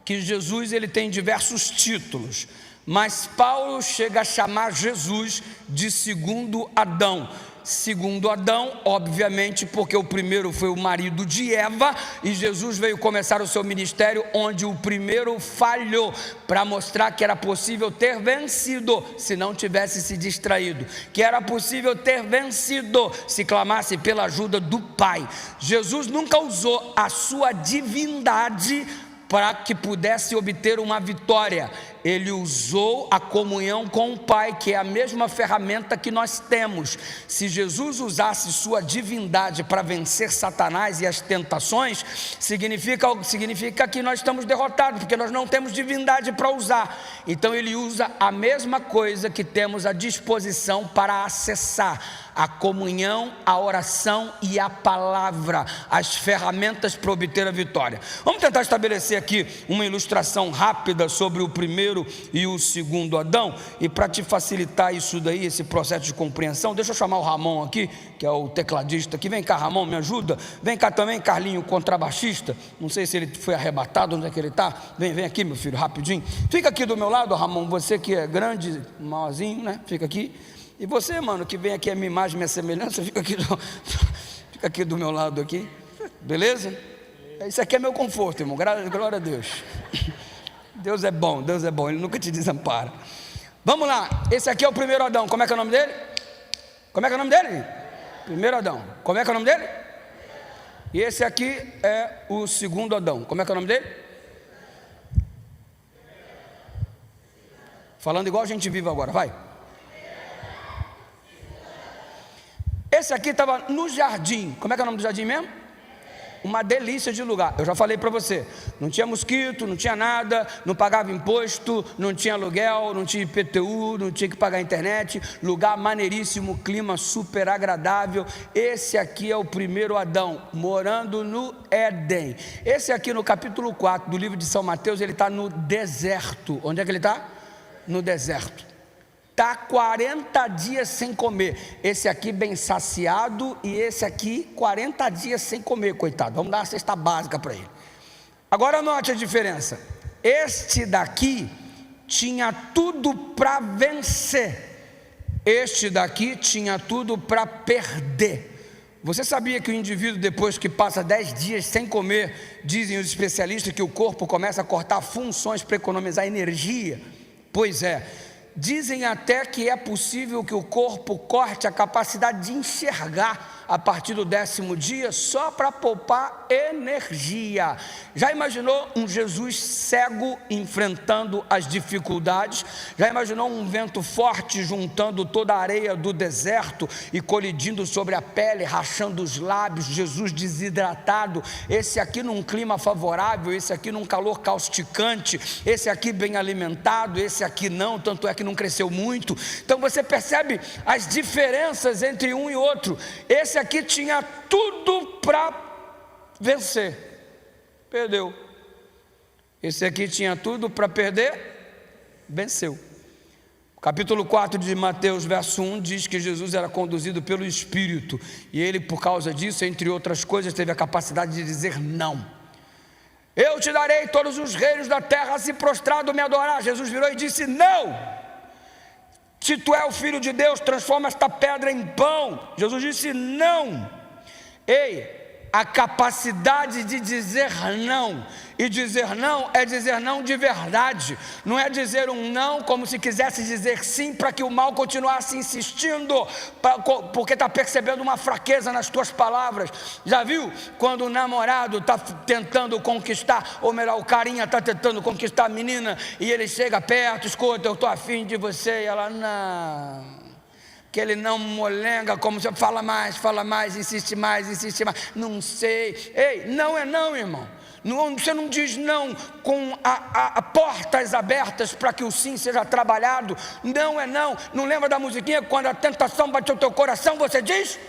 que Jesus ele tem diversos títulos, mas Paulo chega a chamar Jesus de segundo Adão. Segundo Adão, obviamente, porque o primeiro foi o marido de Eva, e Jesus veio começar o seu ministério onde o primeiro falhou, para mostrar que era possível ter vencido se não tivesse se distraído, que era possível ter vencido se clamasse pela ajuda do Pai. Jesus nunca usou a sua divindade para que pudesse obter uma vitória. Ele usou a comunhão com o Pai, que é a mesma ferramenta que nós temos. Se Jesus usasse sua divindade para vencer Satanás e as tentações, significa que nós estamos derrotados, porque nós não temos divindade para usar. Então ele usa a mesma coisa que temos à disposição para acessar: a comunhão, a oração e a palavra, as ferramentas para obter a vitória. Vamos tentar estabelecer aqui uma ilustração rápida sobre o primeiro e o segundo Adão, e para te facilitar isso daí, esse processo de compreensão, deixa eu chamar o Ramon aqui, que é o tecladista aqui. Vem cá, Ramon, me ajuda. Vem cá também, Carlinho, contrabaixista. Não sei se ele foi arrebatado, onde é que ele está. Vem aqui, meu filho, rapidinho. Fica aqui do meu lado, Ramon, você que é grande, maiorzinho, né? Fica aqui. E você, mano, que vem aqui, a minha imagem, minha semelhança, fica aqui do meu lado aqui, beleza? Isso aqui é meu conforto, irmão, glória a Deus. Deus é bom, Ele nunca te desampara. Vamos lá, esse aqui é o primeiro Adão. Como é que é o nome dele? Primeiro Adão. Como é que é o nome dele? E esse aqui é o segundo Adão. Como é que é o nome dele? Falando igual a gente vive agora, vai. Esse aqui estava no jardim. Como é que é o nome do jardim mesmo? Uma delícia de lugar. Eu já falei para você, não tinha mosquito, não tinha nada, não pagava imposto, não tinha aluguel, não tinha IPTU, não tinha que pagar internet. Lugar maneiríssimo, clima super agradável. Esse aqui é o primeiro Adão, morando no Éden. Esse aqui no capítulo 4 do livro de São Mateus, ele está no deserto. Onde é que ele está? No deserto. Está 40 dias sem comer. Esse aqui bem saciado e esse aqui 40 dias sem comer, coitado. Vamos dar uma cesta básica para ele. Agora note a diferença. Este daqui tinha tudo para vencer. Este daqui tinha tudo para perder. Você sabia que o indivíduo, depois que passa 10 dias sem comer, dizem os especialistas que o corpo começa a cortar funções para economizar energia? Pois é. Dizem até que é possível que o corpo corte a capacidade de enxergar a partir do 10º dia, só para poupar energia. Já imaginou um Jesus cego enfrentando as dificuldades? Já imaginou um vento forte juntando toda a areia do deserto e colidindo sobre a pele, rachando os lábios? Jesus desidratado, esse aqui num clima favorável, esse aqui num calor causticante, esse aqui bem alimentado, esse aqui não, tanto é que não cresceu muito. Então você percebe as diferenças entre um e outro. Esse aqui tinha tudo para vencer, perdeu. Esse aqui tinha tudo para perder, venceu. Capítulo 4 de Mateus, verso 1, diz que Jesus era conduzido pelo Espírito, e ele, por causa disso, entre outras coisas, teve a capacidade de dizer não. Eu te darei todos os reinos da terra, se prostrado me adorar. Jesus virou e disse não. Se tu é o Filho de Deus, transforma esta pedra em pão. Jesus disse não. Ei, a capacidade de dizer não, e dizer não é dizer não de verdade, não é dizer um não como se quisesse dizer sim para que o mal continuasse insistindo, porque está percebendo uma fraqueza nas tuas palavras. Já viu quando o namorado está tentando conquistar, ou melhor, o carinha está tentando conquistar a menina, e ele chega perto, escuta, eu estou afim de você, e ela não... que ele não molenga, como você fala mais, insiste mais, não sei. Ei, não é não, irmão. Não, você não diz não com a portas abertas para que o sim seja trabalhado. Não é não. Não lembra da musiquinha, quando a tentação bateu o teu coração, você diz?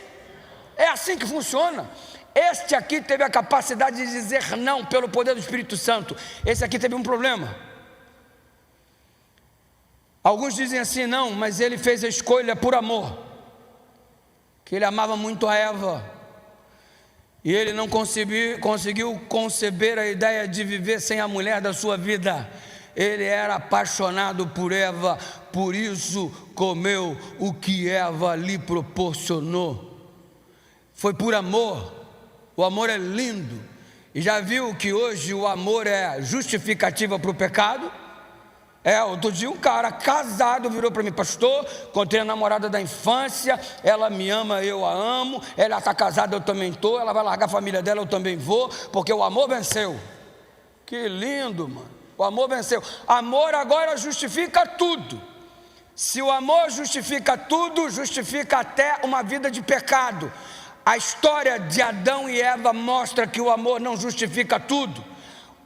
É assim que funciona. Este aqui teve a capacidade de dizer não pelo poder do Espírito Santo. Esse aqui teve um problema. Alguns dizem assim, não, mas ele fez a escolha por amor, que ele amava muito a Eva, e ele não conseguiu conceber a ideia de viver sem a mulher da sua vida. Ele era apaixonado por Eva, por isso comeu o que Eva lhe proporcionou. Foi por amor. O amor é lindo. E já viu que hoje o amor é justificativa para o pecado? Outro dia um cara casado virou para mim, pastor, encontrei a namorada da infância, ela me ama, eu a amo, ela está casada, eu também estou, ela vai largar a família dela, eu também vou, porque o amor venceu. Que lindo, mano, o amor venceu. Amor agora justifica tudo. Se o amor justifica tudo, justifica até uma vida de pecado. A história de Adão e Eva mostra que o amor não justifica tudo.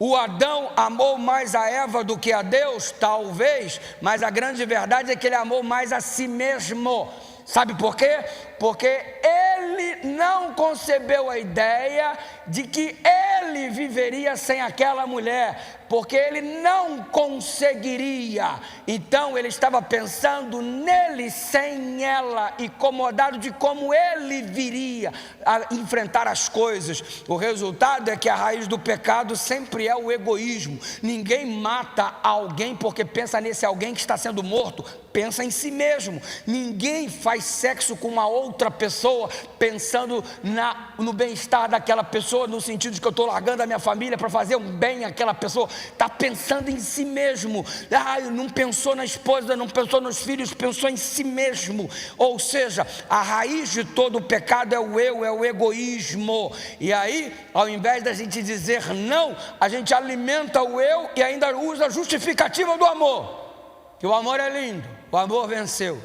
O Adão amou mais a Eva do que a Deus, talvez, mas a grande verdade é que ele amou mais a si mesmo. Sabe por quê? Porque ele não concebeu a ideia de que ele viveria sem aquela mulher, porque ele não conseguiria. Então ele estava pensando nele sem ela, incomodado de como ele viria a enfrentar as coisas. O resultado é que a raiz do pecado sempre é o egoísmo. Ninguém mata alguém porque pensa nesse alguém que está sendo morto, pensa em si mesmo. Ninguém faz sexo com uma outra pessoa pensando no bem-estar daquela pessoa, no sentido de que eu estou largando a minha família para fazer um bem àquela pessoa. Está pensando em si mesmo. Não pensou na esposa, não pensou nos filhos, pensou em si mesmo. Ou seja, a raiz de todo o pecado é o eu, é o egoísmo. E aí, ao invés da gente dizer não, a gente alimenta o eu e ainda usa a justificativa do amor, que o amor é lindo, o amor venceu.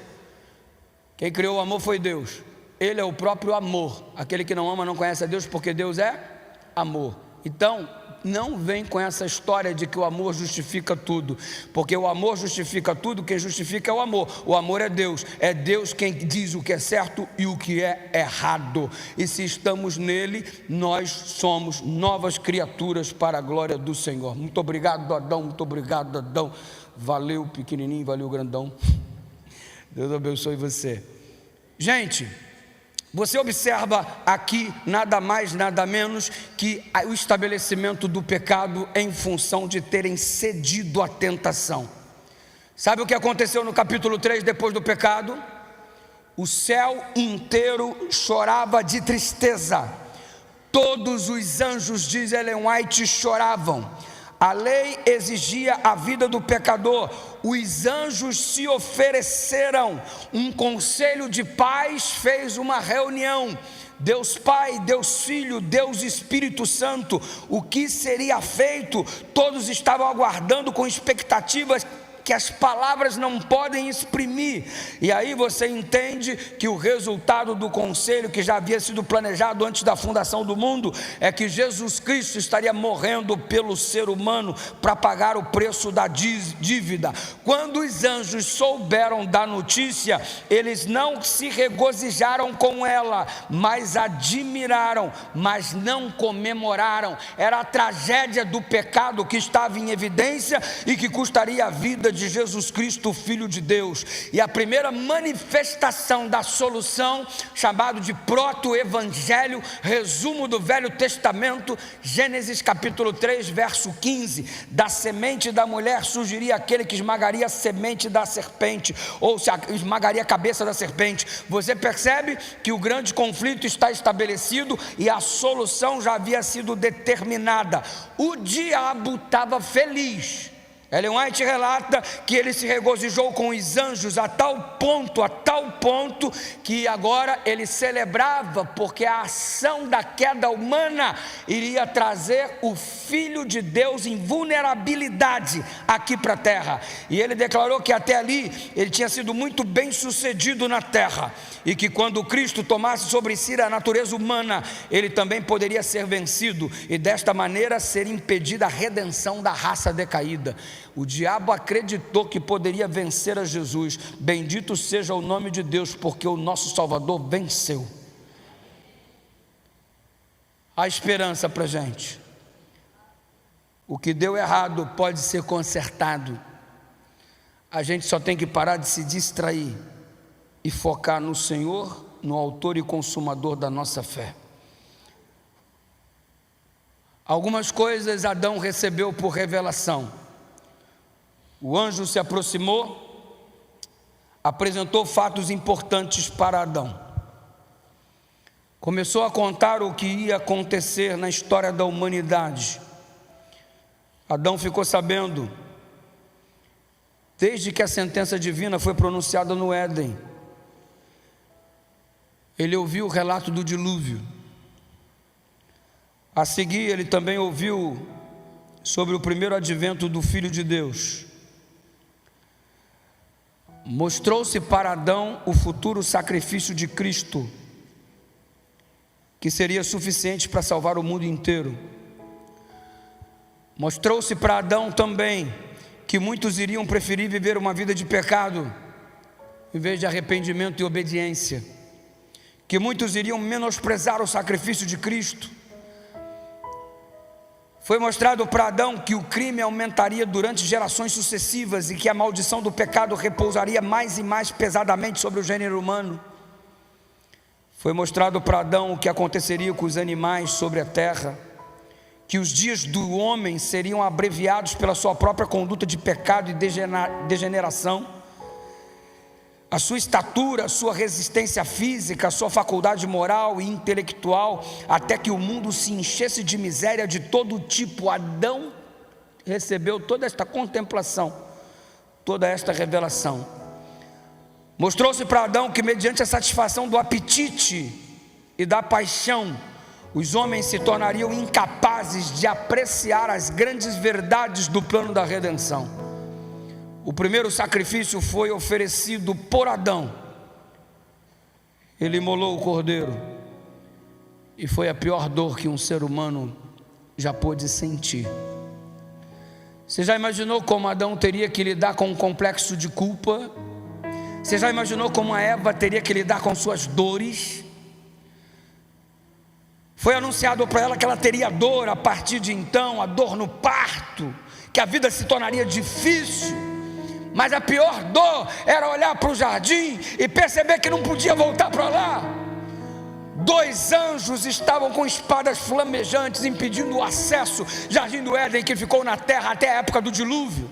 Quem criou o amor foi Deus. Ele é o próprio amor. Aquele que não ama não conhece a Deus, porque Deus é amor. Então, não vem com essa história de que o amor justifica tudo, porque o amor justifica tudo, quem justifica é o amor é Deus quem diz o que é certo e o que é errado, e se estamos nele, nós somos novas criaturas para a glória do Senhor. Muito obrigado, Adão, muito obrigado, Adão, valeu pequenininho, valeu grandão, Deus abençoe você. Gente, você observa aqui nada mais, nada menos que o estabelecimento do pecado em função de terem cedido à tentação. Sabe o que aconteceu no capítulo 3 depois do pecado? O céu inteiro chorava de tristeza. Todos os anjos, diz Ellen White, choravam. A lei exigia a vida do pecador. Os anjos se ofereceram. Um conselho de paz fez uma reunião. Deus Pai, Deus Filho, Deus Espírito Santo. O que seria feito? Todos estavam aguardando com expectativas que as palavras não podem exprimir. E aí você entende que o resultado do conselho, que já havia sido planejado antes da fundação do mundo, é que Jesus Cristo estaria morrendo pelo ser humano para pagar o preço da dívida. Quando os anjos souberam da notícia, eles não se regozijaram com ela, mas admiraram, mas não comemoraram. Era a tragédia do pecado que estava em evidência e que custaria a vida de Jesus Cristo, Filho de Deus. E a primeira manifestação da solução, chamado de proto-evangelho, resumo do Velho Testamento, Gênesis capítulo 3, verso 15: da semente da mulher surgiria aquele que esmagaria a semente da serpente, ou se esmagaria a cabeça da serpente. Você percebe que o grande conflito está estabelecido e a solução já havia sido determinada. O diabo estava feliz. Ellen White relata que ele se regozijou com os anjos a tal ponto que agora ele celebrava, porque a ação da queda humana iria trazer o Filho de Deus em vulnerabilidade aqui para a terra. E ele declarou que até ali ele tinha sido muito bem sucedido na terra, e que quando Cristo tomasse sobre si a natureza humana, ele também poderia ser vencido, e desta maneira ser impedida a redenção da raça decaída. O diabo acreditou que poderia vencer a Jesus. Bendito seja o nome de Deus, porque o nosso Salvador venceu. Há esperança para a gente. O que deu errado pode ser consertado. A gente só tem que parar de se distrair e focar no Senhor, no autor e consumador da nossa fé. Algumas coisas Adão recebeu por revelação. O anjo se aproximou, apresentou fatos importantes para Adão. Começou a contar o que ia acontecer na história da humanidade. Adão ficou sabendo, desde que a sentença divina foi pronunciada no Éden. Ele ouviu o relato do dilúvio. A seguir, ele também ouviu sobre o primeiro advento do Filho de Deus. Mostrou-se para Adão o futuro sacrifício de Cristo, que seria suficiente para salvar o mundo inteiro. Mostrou-se para Adão também que muitos iriam preferir viver uma vida de pecado em vez de arrependimento e obediência, que muitos iriam menosprezar o sacrifício de Cristo. Foi mostrado para Adão que o crime aumentaria durante gerações sucessivas e que a maldição do pecado repousaria mais e mais pesadamente sobre o gênero humano. Foi mostrado para Adão o que aconteceria com os animais sobre a terra, que os dias do homem seriam abreviados pela sua própria conduta de pecado e degeneração. A sua estatura, a sua resistência física, a sua faculdade moral e intelectual, até que o mundo se enchesse de miséria de todo tipo. Adão recebeu toda esta contemplação, toda esta revelação. Mostrou-se para Adão que mediante a satisfação do apetite e da paixão, os homens se tornariam incapazes de apreciar as grandes verdades do plano da redenção. O primeiro sacrifício foi oferecido por Adão, Ele imolou o cordeiro, e foi a pior dor que um ser humano já pôde sentir. Você já imaginou como Adão teria que lidar com um complexo de culpa? Você já imaginou como a Eva teria que lidar com suas dores? Foi anunciado para ela que ela teria dor a partir de então, a dor no parto, que a vida se tornaria difícil. Mas a pior dor era olhar para o jardim e perceber que não podia voltar para lá. 2 anjos estavam com espadas flamejantes impedindo o acesso ao jardim do Éden, que ficou na terra até a época do dilúvio.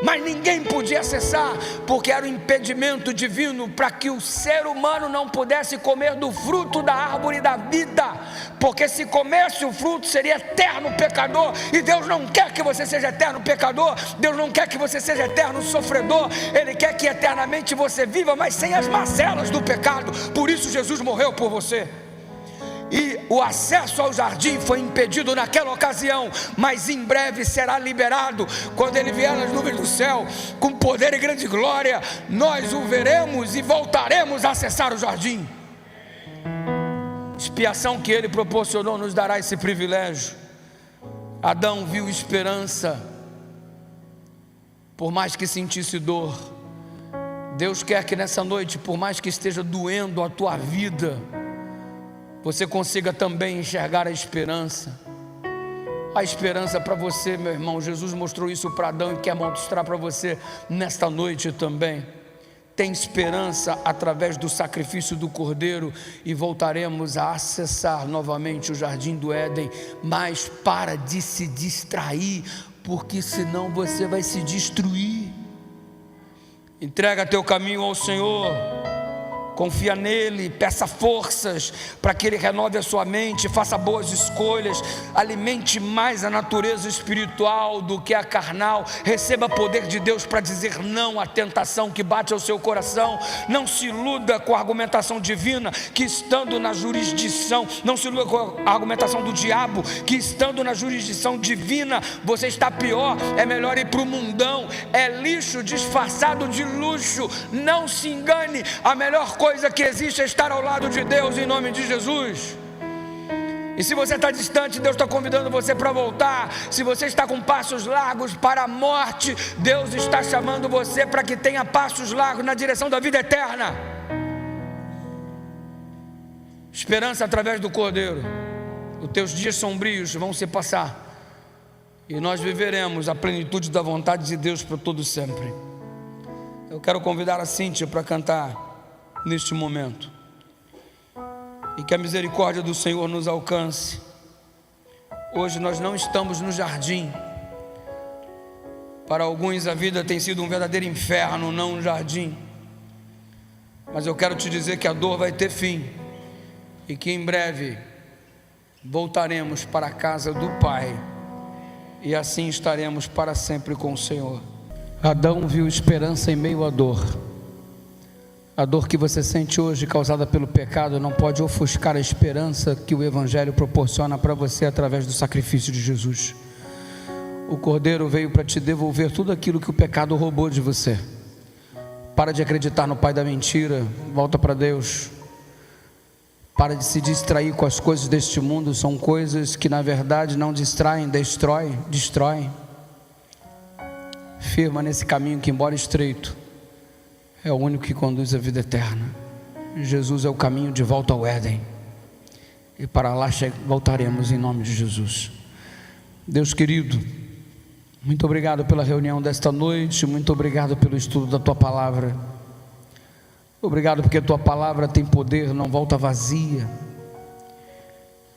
Mas ninguém podia acessar, porque era um impedimento divino para que o ser humano não pudesse comer do fruto da árvore da vida, porque se comesse o fruto seria eterno pecador, e Deus não quer que você seja eterno pecador. Deus não quer que você seja eterno sofredor. Ele quer que eternamente você viva, mas sem as mazelas do pecado. Por isso Jesus morreu por você. E o acesso ao jardim foi impedido naquela ocasião, mas em breve será liberado. Quando Ele vier nas nuvens do céu, com poder e grande glória, nós o veremos e voltaremos a acessar o jardim. Expiação que Ele proporcionou nos dará esse privilégio. Adão viu esperança, por mais que sentisse dor. Deus quer que nessa noite, por mais que esteja doendo a tua vida, você consiga também enxergar a esperança. A esperança para você, meu irmão. Jesus mostrou isso para Adão e quer mostrar para você nesta noite também. Tem esperança através do sacrifício do Cordeiro, e voltaremos a acessar novamente o jardim do Éden. Mas para de se distrair, porque senão você vai se destruir. Entrega teu caminho ao Senhor. Confia nele, peça forças para que ele renove a sua mente, faça boas escolhas, alimente mais a natureza espiritual do que a carnal. Receba poder de Deus para dizer não à tentação que bate ao seu coração. Não se iluda com a argumentação divina, que estando na jurisdição, não se iluda com a argumentação do diabo, que estando na jurisdição divina você está pior. É melhor ir para o mundão, é lixo disfarçado de luxo. Não se engane, a melhor coisa que existe é estar ao lado de Deus, em nome de Jesus. E se você está distante, Deus está convidando você para voltar. Se você está com passos largos para a morte, Deus está chamando você para que tenha passos largos na direção da vida eterna. Esperança através do Cordeiro. Os teus dias sombrios vão se passar, e nós viveremos a plenitude da vontade de Deus para todo sempre. Eu quero convidar a Cíntia para cantar neste momento, e que a misericórdia do Senhor nos alcance. Hoje nós não estamos no jardim. Para alguns a vida tem sido um verdadeiro inferno, não um jardim. Mas eu quero te dizer que a dor vai ter fim, e que em breve voltaremos para a casa do Pai, e assim estaremos para sempre com o Senhor. Adão viu esperança em meio à dor. A dor que você sente hoje, causada pelo pecado, não pode ofuscar a esperança que o Evangelho proporciona para você através do sacrifício de Jesus. O Cordeiro veio para te devolver tudo aquilo que o pecado roubou de você. Para de acreditar no pai da mentira, volta para Deus. Para de se distrair com as coisas deste mundo. São coisas que na verdade não distraem, destroem. Firma nesse caminho que, embora estreito, é o único que conduz à vida eterna. Jesus é o caminho de volta ao Éden, e para lá voltaremos em nome de Jesus. Deus querido, muito obrigado pela reunião desta noite, muito obrigado pelo estudo da Tua Palavra. Obrigado porque a Tua Palavra tem poder, não volta vazia.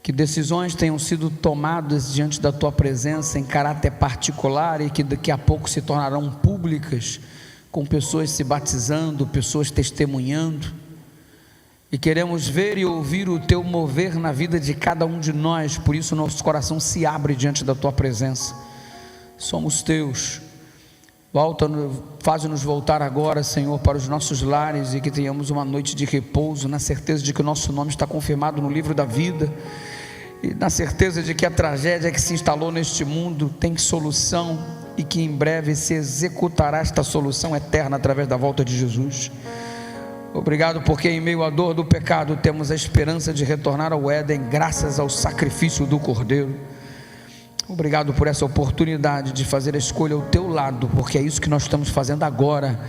Que decisões tenham sido tomadas diante da Tua presença em caráter particular, e que daqui a pouco se tornarão públicas, com pessoas se batizando, pessoas testemunhando. E queremos ver e ouvir o Teu mover na vida de cada um de nós. Por isso nosso coração se abre diante da Tua presença. Somos Teus. Faz-nos voltar agora, Senhor, para os nossos lares, e que tenhamos uma noite de repouso, na certeza de que o nosso nome está confirmado no livro da vida, e na certeza de que a tragédia que se instalou neste mundo tem solução, e que em breve se executará esta solução eterna através da volta de Jesus. Obrigado porque em meio à dor do pecado temos a esperança de retornar ao Éden, graças ao sacrifício do Cordeiro. Obrigado por essa oportunidade de fazer a escolha ao teu lado, porque é isso que nós estamos fazendo agora,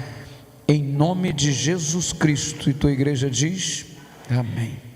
em nome de Jesus Cristo. E tua igreja diz: amém.